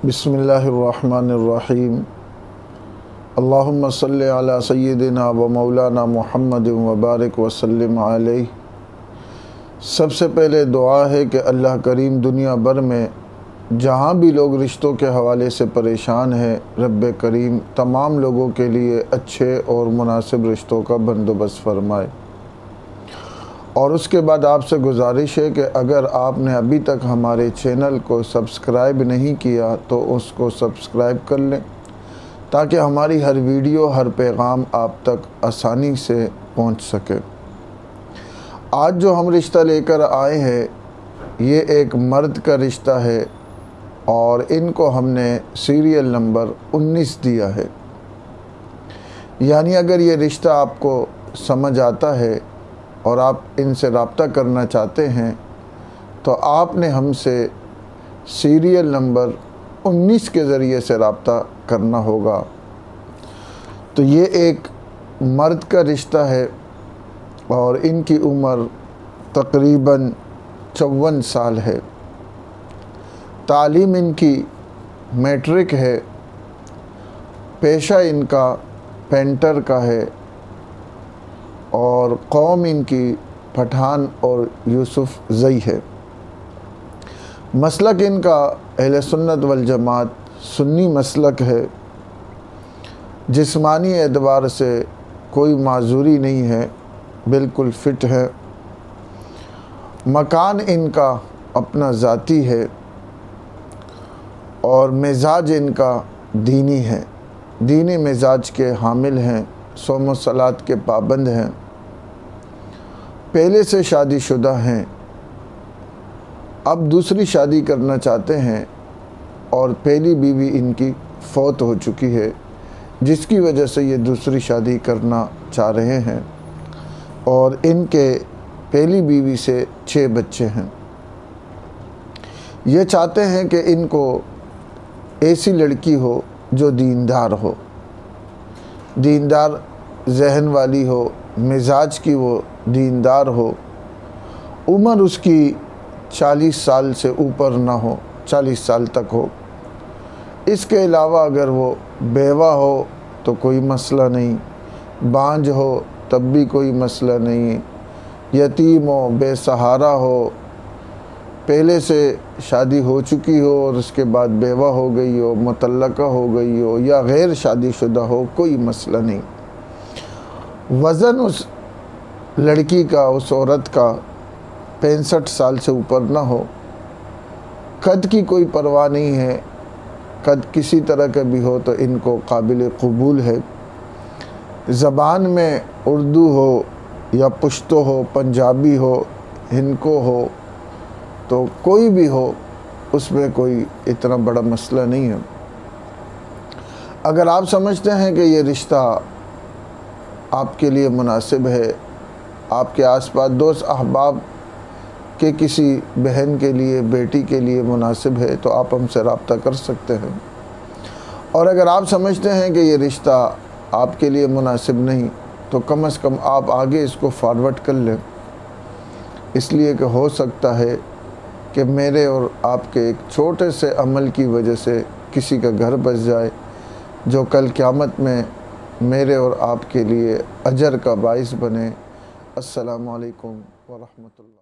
बिस्मिल्लाहिर्रहमानिर्रहीम। अल्लाहुम्मा सल्लि अला सय्यिदिना व मौलाना मुहम्मद व बारिक व सल्लिम अलैहि। सबसे पहले दुआ है कि अल्लाह करीम दुनिया भर में जहाँ भी लोग रिश्तों के हवाले से परेशान हैं, रब्बे करीम तमाम लोगों के लिए अच्छे और मुनासिब रिश्तों का बंदोबस्त फरमाए। और उसके बाद आपसे गुजारिश है कि अगर आपने अभी तक हमारे चैनल को सब्सक्राइब नहीं किया तो उसको सब्सक्राइब कर लें, ताकि हमारी हर वीडियो, हर पैगाम आप तक आसानी से पहुंच सके। आज जो हम रिश्ता लेकर आए हैं, ये एक मर्द का रिश्ता है और इनको हमने सीरियल नंबर 19 दिया है। यानी अगर ये रिश्ता आपको समझ आता है और आप इनसे रब्ता करना चाहते हैं तो आपने हमसे सीरियल नंबर 19 के ज़रिए से रब्ता करना होगा। तो ये एक मर्द का रिश्ता है और इनकी उम्र तकरीबन 54 साल है। तालीम इनकी मैट्रिक है। पेशा इनका पेंटर का है और कौम इनकी पठान और यूसुफ ज़ई है। मसलक इनका अहले सुन्नत वल जमात सुन्नी मसलक है। जिस्मानी एतबार से कोई माजूरी नहीं है, बिल्कुल फ़िट है। मकान इनका अपना ज़ाती है और मिजाज इनका दीनी है। दीनी मिजाज के हामिल हैं, सौम व सलात के पाबंद हैं, पहले से शादीशुदा हैं, अब दूसरी शादी करना चाहते हैं और पहली बीवी इनकी फ़ौत हो चुकी है, जिसकी वजह से ये दूसरी शादी करना चाह रहे हैं। और इनके पहली बीवी से 6 बच्चे हैं। ये चाहते हैं कि इनको ऐसी लड़की हो जो दीनदार हो, दीनदार जहन वाली हो, मिजाज की वो दीनदार हो, उम्र उसकी 40 साल से ऊपर ना हो, 40 साल तक हो। इसके अलावा अगर वो बेवा हो तो कोई मसला नहीं, बांझ हो तब भी कोई मसला नहीं, यतीम हो, बेसहारा हो, पहले से शादी हो चुकी हो और उसके बाद बेवा हो गई हो, मुतल्लका हो गई हो या गैर शादीशुदा हो, कोई मसला नहीं। वज़न उस लड़की का, उस औरत का 65 साल से ऊपर ना हो। कद की कोई परवाह नहीं है, कद किसी तरह का भी हो तो इनको काबिल कबूल है। ज़बान में उर्दू हो या पुश्तो हो, पंजाबी हो, हिंदको हो, तो कोई भी हो, उसमें कोई इतना बड़ा मसला नहीं है। अगर आप समझते हैं कि ये रिश्ता आपके लिए मुनासिब है, आपके आसपास दोस्त अहबाब के किसी बहन के लिए, बेटी के लिए मुनासिब है, तो आप हमसे रब्ता कर सकते हैं। और अगर आप समझते हैं कि ये रिश्ता आपके लिए मुनासिब नहीं, तो कम से कम आप आगे इसको फॉरवर्ड कर लें, इसलिए कि हो सकता है कि मेरे और आपके एक छोटे से अमल की वजह से किसी का घर बस जाए, जो कल क़यामत में मेरे और आपके लिए अजर का बाइस बने। अस्सलामु अलैकुम व रहमतुल्लाह।